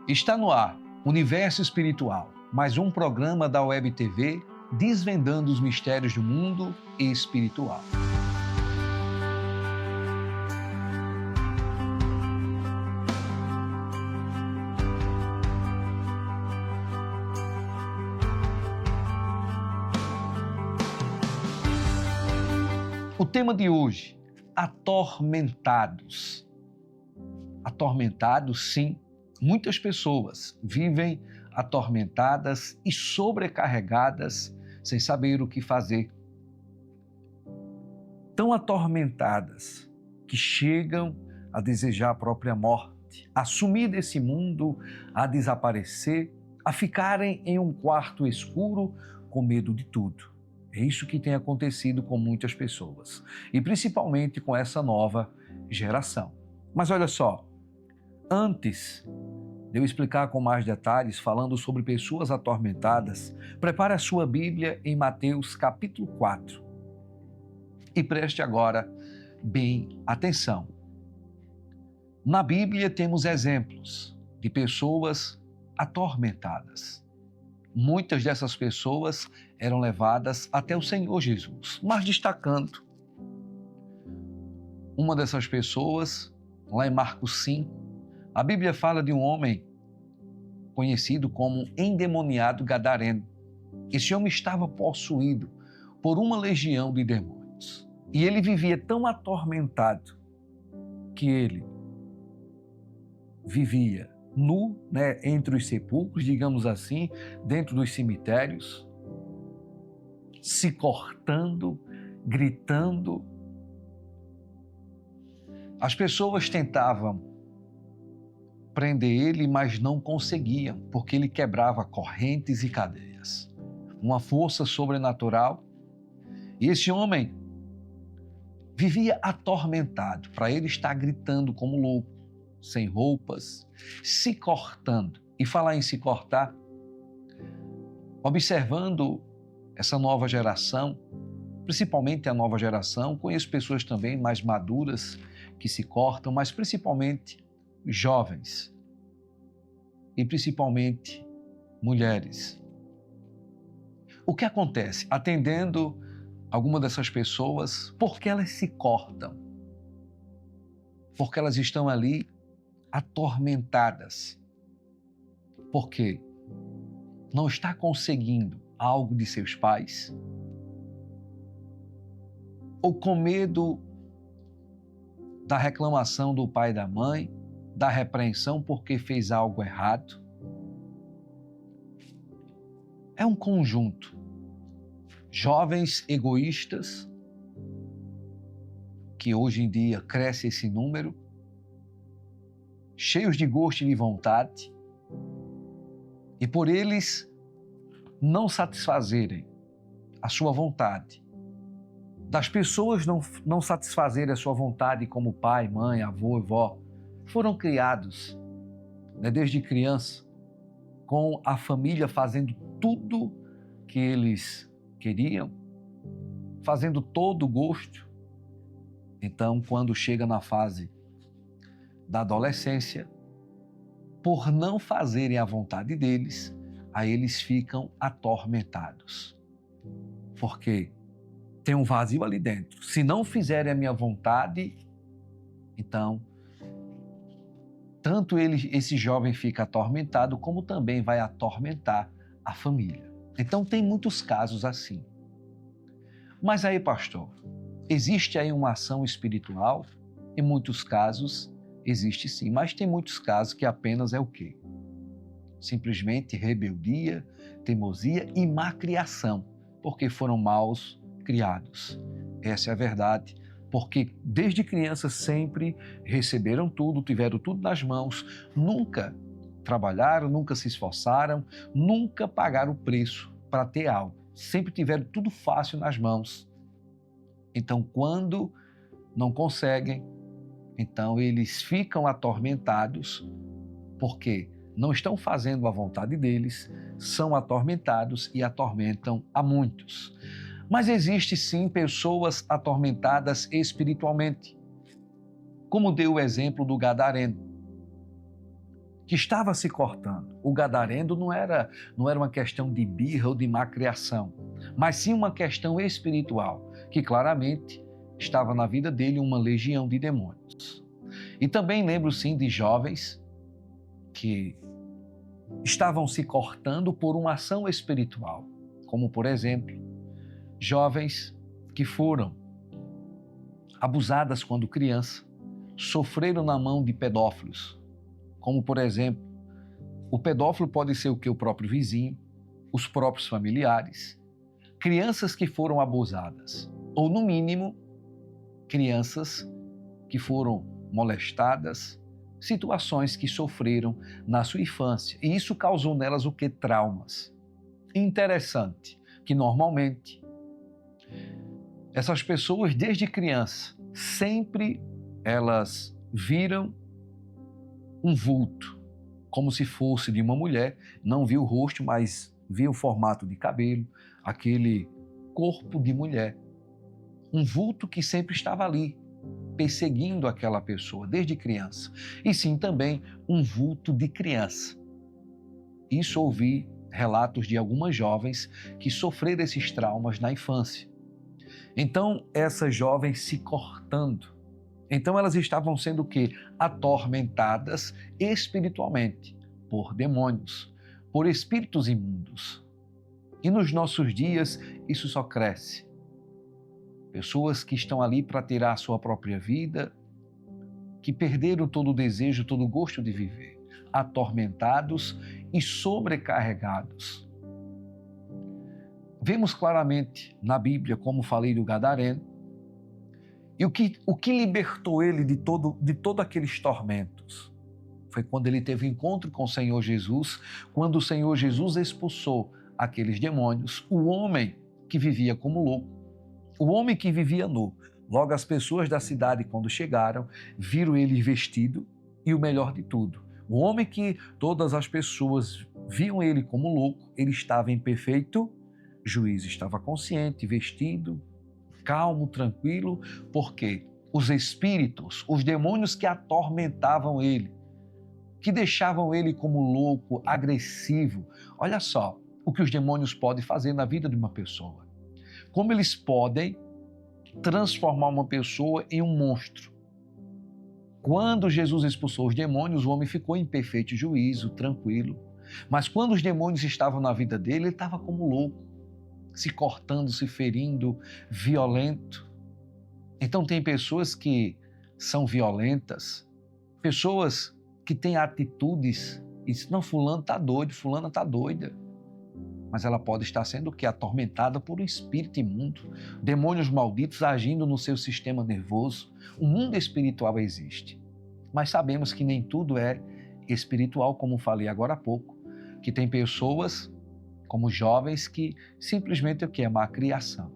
Está no ar, Universo Espiritual, mais um programa da Web TV desvendando os mistérios do mundo espiritual. O tema de hoje, atormentados. Atormentados, sim. Muitas pessoas vivem atormentadas e sobrecarregadas sem saber o que fazer. Tão atormentadas que chegam a desejar a própria morte, a sumir desse mundo, a desaparecer, a ficarem em um quarto escuro com medo de tudo. É isso que tem acontecido com muitas pessoas e principalmente com essa nova geração. Mas olha só, antes de eu explicar com mais detalhes, falando sobre pessoas atormentadas, prepare a sua Bíblia em Mateus capítulo 4 e preste agora bem atenção. Na Bíblia temos exemplos de pessoas atormentadas. Muitas dessas pessoas eram levadas até o Senhor Jesus, mas destacando uma dessas pessoas, lá em Marcos 5, a Bíblia fala de um homem conhecido como endemoniado gadareno. Esse homem estava possuído por uma legião de demônios e ele vivia tão atormentado que ele vivia nu, entre os sepulcros, digamos assim, dentro dos cemitérios, se cortando, gritando. As pessoas tentavam prender ele, mas não conseguiam, porque ele quebrava correntes e cadeias. Uma força sobrenatural. E esse homem vivia atormentado, para ele estar gritando como louco, sem roupas, se cortando. E falar em se cortar, observando essa nova geração, principalmente a nova geração, conheço pessoas também mais maduras que se cortam, mas principalmente jovens e principalmente mulheres. O que acontece? Atendendo alguma dessas pessoas, por que elas se cortam? Porque elas estão ali atormentadas. Porque não está conseguindo algo de seus pais, ou com medo da reclamação do pai e da mãe, da repreensão porque fez algo errado. É um conjunto. Jovens egoístas, que hoje em dia cresce esse número, cheios de gosto e de vontade, e por eles não satisfazerem a sua vontade, das pessoas não satisfazerem a sua vontade como pai, mãe, avô e vó, foram criados desde criança com a família fazendo tudo que eles queriam, fazendo todo o gosto. Então, quando chega na fase da adolescência, por não fazerem a vontade deles, aí eles ficam atormentados. Porque tem um vazio ali dentro. Se não fizerem a minha vontade, então tanto esse jovem fica atormentado, como também vai atormentar a família. Então tem muitos casos assim. Mas aí, pastor, existe aí uma ação espiritual? Em muitos casos existe sim, mas tem muitos casos que apenas é o quê? Simplesmente rebeldia, teimosia e má criação, porque foram maus criados. Essa é a verdade. Porque desde criança sempre receberam tudo, tiveram tudo nas mãos, nunca trabalharam, nunca se esforçaram, nunca pagaram o preço para ter algo. Sempre tiveram tudo fácil nas mãos. Então, quando não conseguem, então eles ficam atormentados, porque não estão fazendo a vontade deles, são atormentados e atormentam a muitos. Mas existe sim pessoas atormentadas espiritualmente, como deu o exemplo do gadareno, que estava se cortando. O gadareno não era uma questão de birra ou de má criação, mas sim uma questão espiritual, que claramente estava na vida dele uma legião de demônios. E também lembro sim de jovens que estavam se cortando por uma ação espiritual, como por exemplo, jovens que foram abusadas quando criança, sofreram na mão de pedófilos, como por exemplo, o pedófilo pode ser o que? O próprio vizinho, os próprios familiares, crianças que foram abusadas, ou no mínimo, crianças que foram molestadas, situações que sofreram na sua infância. E isso causou nelas o que? Traumas. Interessante que normalmente essas pessoas desde criança sempre elas viram um vulto, como se fosse de uma mulher, não viu o rosto, mas viu o formato de cabelo, aquele corpo de mulher. Um vulto que sempre estava ali, perseguindo aquela pessoa desde criança. E sim, também um vulto de criança. Isso ouvi relatos de algumas jovens que sofreram esses traumas na infância. Então, essas jovens se cortando. Então, elas estavam sendo o quê? Atormentadas espiritualmente por demônios, por espíritos imundos. E nos nossos dias, isso só cresce. Pessoas que estão ali para tirar a sua própria vida, que perderam todo o desejo, todo o gosto de viver, atormentados e sobrecarregados. Vemos claramente na Bíblia, como falei do gadareno, e o que libertou ele de todo aqueles tormentos foi quando ele teve encontro com o Senhor Jesus, quando o Senhor Jesus expulsou aqueles demônios, o homem que vivia como louco, o homem que vivia nu. Logo as pessoas da cidade, quando chegaram, viram ele vestido e o melhor de tudo, o homem que todas as pessoas viam ele como louco, ele estava em perfeito juízo, estava consciente, vestido, calmo, tranquilo, porque os espíritos, os demônios que atormentavam ele, que deixavam ele como louco, agressivo. Olha só o que os demônios podem fazer na vida de uma pessoa. Como eles podem transformar uma pessoa em um monstro. Quando Jesus expulsou os demônios, o homem ficou em perfeito juízo, tranquilo. Mas quando os demônios estavam na vida dele, ele estava como louco, se cortando, se ferindo, violento. Então tem pessoas que são violentas, pessoas que têm atitudes e dizem, não, fulano está doido, fulana está doida. Mas ela pode estar sendo o quê? Atormentada por um espírito imundo, demônios malditos agindo no seu sistema nervoso. O mundo espiritual existe, mas sabemos que nem tudo é espiritual, como falei agora há pouco, que tem pessoas como jovens que simplesmente o que é má criação.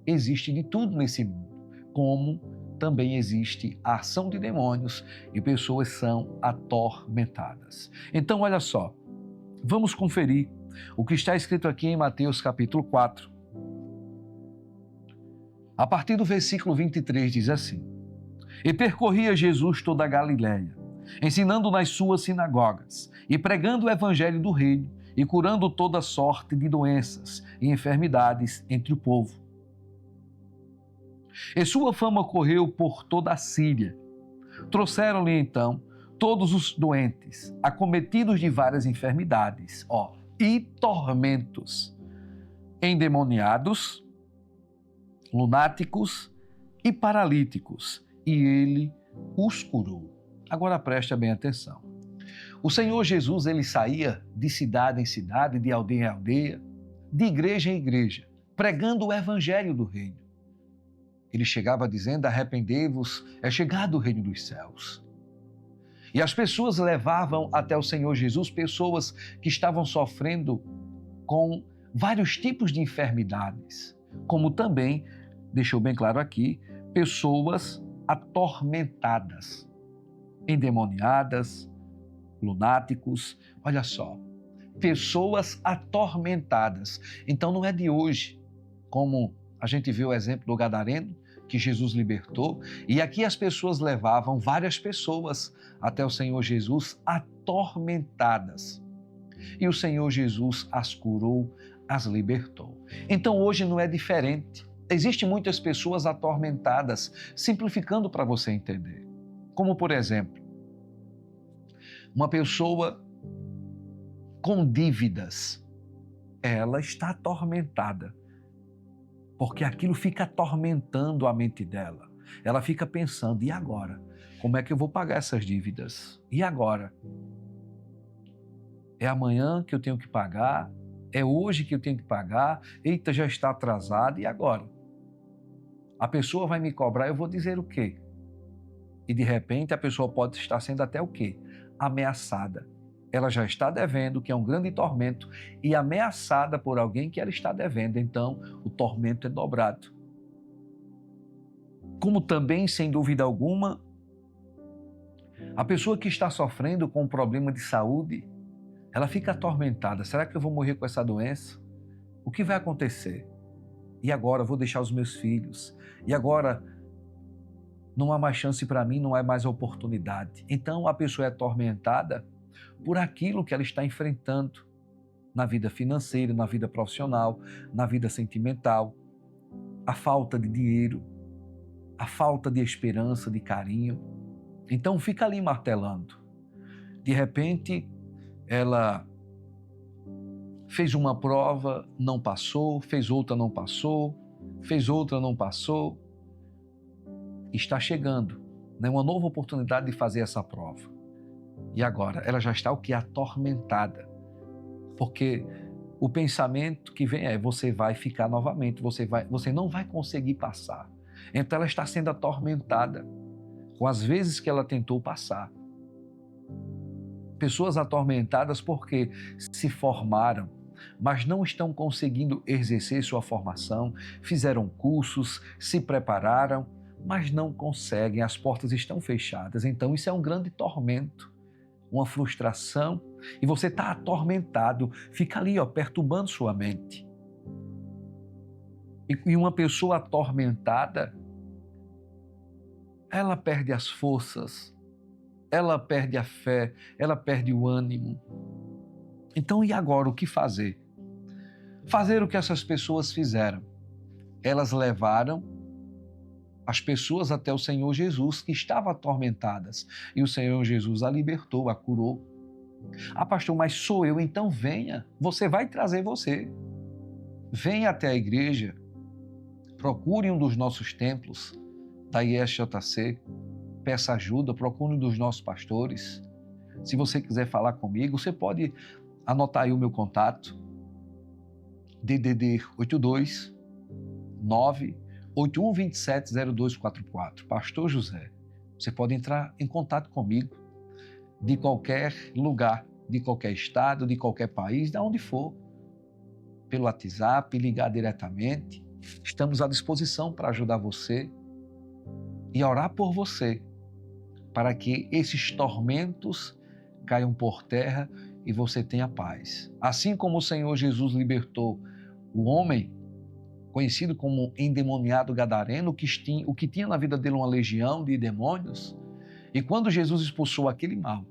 Existe de tudo nesse mundo, como também existe a ação de demônios e pessoas são atormentadas. Então, olha só, vamos conferir o que está escrito aqui em Mateus capítulo 4. A partir do versículo 23 diz assim: E percorria Jesus toda a Galiléia, ensinando nas suas sinagogas e pregando o evangelho do reino e curando toda sorte de doenças e enfermidades entre o povo. E sua fama correu por toda a Síria. Trouxeram-lhe então todos os doentes, acometidos de várias enfermidades, e tormentos, endemoniados, lunáticos e paralíticos, e ele os curou. Agora preste bem atenção. O Senhor Jesus, ele saía de cidade em cidade, de aldeia em aldeia, de igreja em igreja, pregando o evangelho do reino. Ele chegava dizendo, arrependei-vos, é chegado o reino dos céus. E as pessoas levavam até o Senhor Jesus pessoas que estavam sofrendo com vários tipos de enfermidades, como também, deixou bem claro aqui, pessoas atormentadas, endemoniadas, lunáticos, olha só, pessoas atormentadas. Então não é de hoje, como a gente viu o exemplo do gadareno, que Jesus libertou, e aqui as pessoas levavam várias pessoas até o Senhor Jesus atormentadas. E o Senhor Jesus as curou, as libertou. Então hoje não é diferente. Existem muitas pessoas atormentadas, simplificando para você entender. Como, por exemplo, uma pessoa com dívidas, ela está atormentada, porque aquilo fica atormentando a mente dela. Ela fica pensando, e agora? Como é que eu vou pagar essas dívidas? E agora? É amanhã que eu tenho que pagar? É hoje que eu tenho que pagar? Eita, já está atrasado, e agora? A pessoa vai me cobrar, eu vou dizer o quê? E de repente a pessoa pode estar sendo até o quê? Ameaçada. Ela já está devendo, que é um grande tormento, e ameaçada por alguém que ela está devendo. Então, o tormento é dobrado. Como também, sem dúvida alguma, a pessoa que está sofrendo com um problema de saúde, ela fica atormentada. Será que eu vou morrer com essa doença? O que vai acontecer? E agora eu vou deixar os meus filhos? E agora não há mais chance para mim, não há mais oportunidade. Então a pessoa é atormentada por aquilo que ela está enfrentando na vida financeira, na vida profissional, na vida sentimental, a falta de dinheiro, a falta de esperança, de carinho. Então fica ali martelando. De repente, ela fez uma prova, não passou, fez outra, não passou, fez outra, não passou. Está chegando, né, uma nova oportunidade de fazer essa prova. E agora, ela já está o que? Atormentada. Porque o pensamento que vem é, você vai ficar novamente, você não vai conseguir passar. Então ela está sendo atormentada com as vezes que ela tentou passar. Pessoas atormentadas porque se formaram, mas não estão conseguindo exercer sua formação, fizeram cursos, se prepararam, mas não conseguem, as portas estão fechadas. Então isso é um grande tormento, uma frustração, e você está atormentado, fica ali, perturbando sua mente. E uma pessoa atormentada, ela perde as forças, ela perde a fé, ela perde o ânimo. Então, e agora o que fazer? Fazer o que essas pessoas fizeram. Elas levaram as pessoas até o Senhor Jesus, que estavam atormentadas, e o Senhor Jesus a libertou, a curou. Ah, pastor, mas sou eu, então venha, você vai trazer você. Venha até a igreja, procure um dos nossos templos, da ISJC, peça ajuda, procure um dos nossos pastores. Se você quiser falar comigo, você pode anotar aí o meu contato, DDD 82 981270244. Pastor José, você pode entrar em contato comigo de qualquer lugar, de qualquer estado, de qualquer país, de onde for, pelo WhatsApp, ligar diretamente. Estamos à disposição para ajudar você e orar por você, para que esses tormentos caiam por terra e você tenha paz. Assim como o Senhor Jesus libertou o homem conhecido como endemoniado gadareno, o que tinha na vida dele uma legião de demônios, e quando Jesus expulsou aquele mal,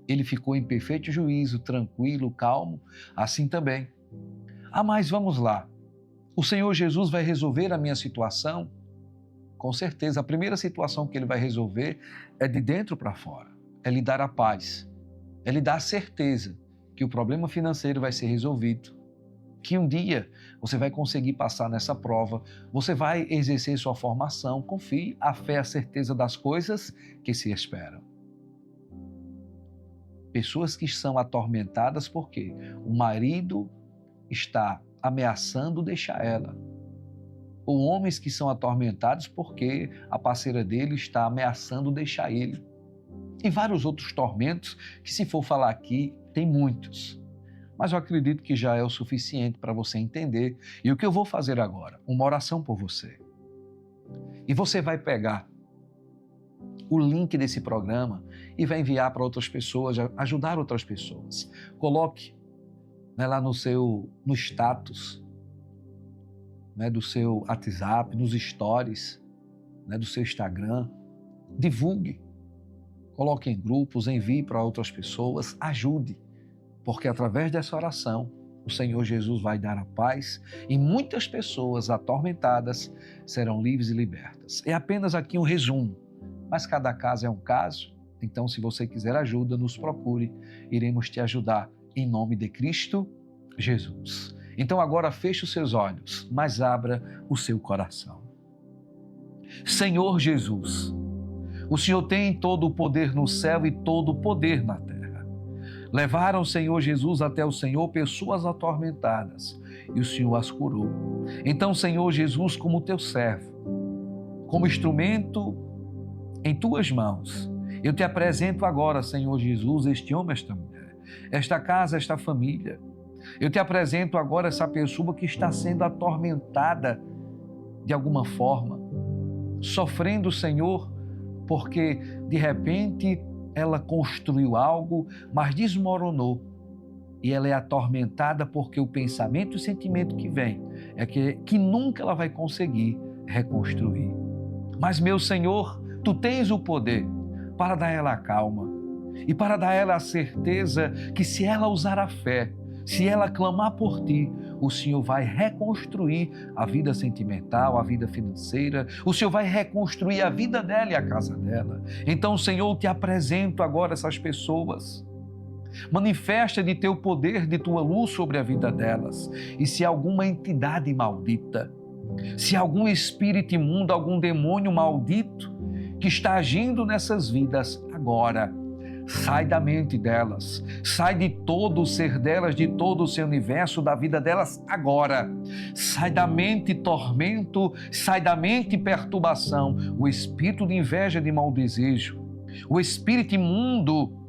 ele ficou em perfeito juízo, tranquilo, calmo, assim também. Ah, mas vamos lá, o Senhor Jesus vai resolver a minha situação? Com certeza, a primeira situação que ele vai resolver é de dentro para fora, é lhe dar a paz, é lhe dar a certeza que o problema financeiro vai ser resolvido, que um dia você vai conseguir passar nessa prova, você vai exercer sua formação, confie, a fé é a certeza das coisas que se esperam. Pessoas que são atormentadas porque o marido está ameaçando deixar ela, ou homens que são atormentados porque a parceira dele está ameaçando deixar ele. E vários outros tormentos que, se for falar aqui, tem muitos. Mas eu acredito que já é o suficiente para você entender. E o que eu vou fazer agora? Uma oração por você. E você vai pegar o link desse programa e vai enviar para outras pessoas, ajudar outras pessoas. Coloque, né, lá no status, né, do seu WhatsApp, nos stories, né, do seu Instagram. Divulgue. coloque em grupos, envie para outras pessoas, ajude, porque através dessa oração o Senhor Jesus vai dar a paz e muitas pessoas atormentadas serão livres e libertas. É apenas aqui um resumo, mas cada caso é um caso, então se você quiser ajuda, nos procure, iremos te ajudar em nome de Cristo Jesus. Então agora feche os seus olhos, mas abra o seu coração. Senhor Jesus, o Senhor tem todo o poder no céu e todo o poder na terra. Levaram o Senhor Jesus até o Senhor pessoas atormentadas e o Senhor as curou. Então, Senhor Jesus, como teu servo, como instrumento em tuas mãos, eu te apresento agora, Senhor Jesus, este homem, esta mulher, esta casa, esta família. Eu te apresento agora essa pessoa que está sendo atormentada de alguma forma, sofrendo, Senhor, porque de repente ela construiu algo, mas desmoronou. E ela é atormentada porque o pensamento e o sentimento que vem é que nunca ela vai conseguir reconstruir. Mas, meu Senhor, Tu tens o poder para dar a ela a calma e para dar a ela a certeza que se ela usar a fé, se ela clamar por Ti, o Senhor vai reconstruir a vida sentimental, a vida financeira, o Senhor vai reconstruir a vida dela e a casa dela. Então, Senhor, eu te apresento agora essas pessoas. Manifesta de Teu poder, de Tua luz sobre a vida delas. E se alguma entidade maldita, se algum espírito imundo, algum demônio maldito que está agindo nessas vidas agora, sai da mente delas, sai de todo o ser delas, de todo o seu universo, da vida delas agora. Sai da mente tormento, sai da mente perturbação, o espírito de inveja, de mau desejo, o espírito imundo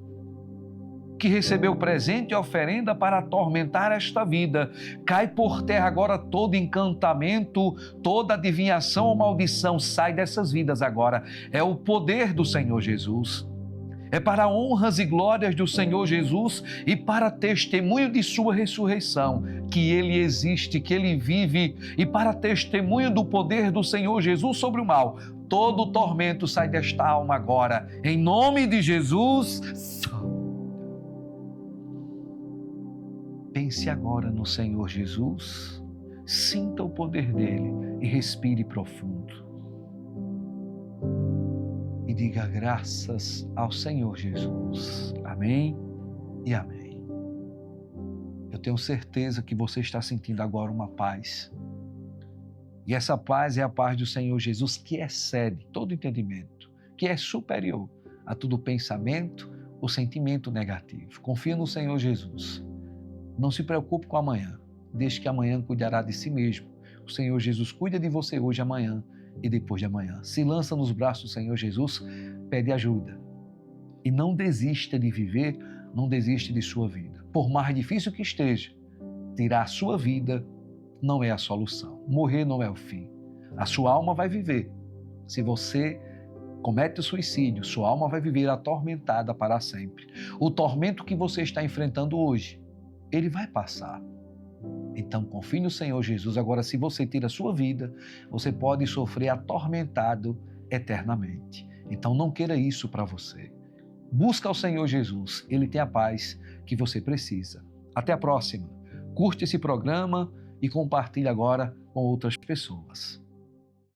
que recebeu presente e oferenda para atormentar esta vida. Cai por terra agora todo encantamento, toda adivinhação ou maldição, sai dessas vidas agora. É o poder do Senhor Jesus. É para honras e glórias do Senhor Jesus e para testemunho de sua ressurreição, que Ele existe, que Ele vive, e para testemunho do poder do Senhor Jesus sobre o mal. Todo o tormento sai desta alma agora, em nome de Jesus. Pense agora no Senhor Jesus, sinta o poder dele e respire profundo. E diga graças ao Senhor Jesus. Amém e amém. Eu tenho certeza que você está sentindo agora uma paz. E essa paz é a paz do Senhor Jesus que excede todo entendimento, que é superior a todo pensamento ou sentimento negativo. Confia no Senhor Jesus. Não se preocupe com amanhã, deixe que amanhã cuidará de si mesmo. O Senhor Jesus cuida de você hoje, amanhã e depois de amanhã. Se lança nos braços do Senhor Jesus, pede ajuda. E não desista de viver, não desista de sua vida. Por mais difícil que esteja, tirar a sua vida não é a solução. Morrer não é o fim. A sua alma vai viver. Se você comete o suicídio, sua alma vai viver atormentada para sempre. O tormento que você está enfrentando hoje, ele vai passar. Então confie no Senhor Jesus. Agora, se você tira a sua vida, você pode sofrer atormentado eternamente. Então não queira isso para você. Busca o Senhor Jesus. Ele tem a paz que você precisa. Até a próxima. Curte esse programa e compartilhe agora com outras pessoas.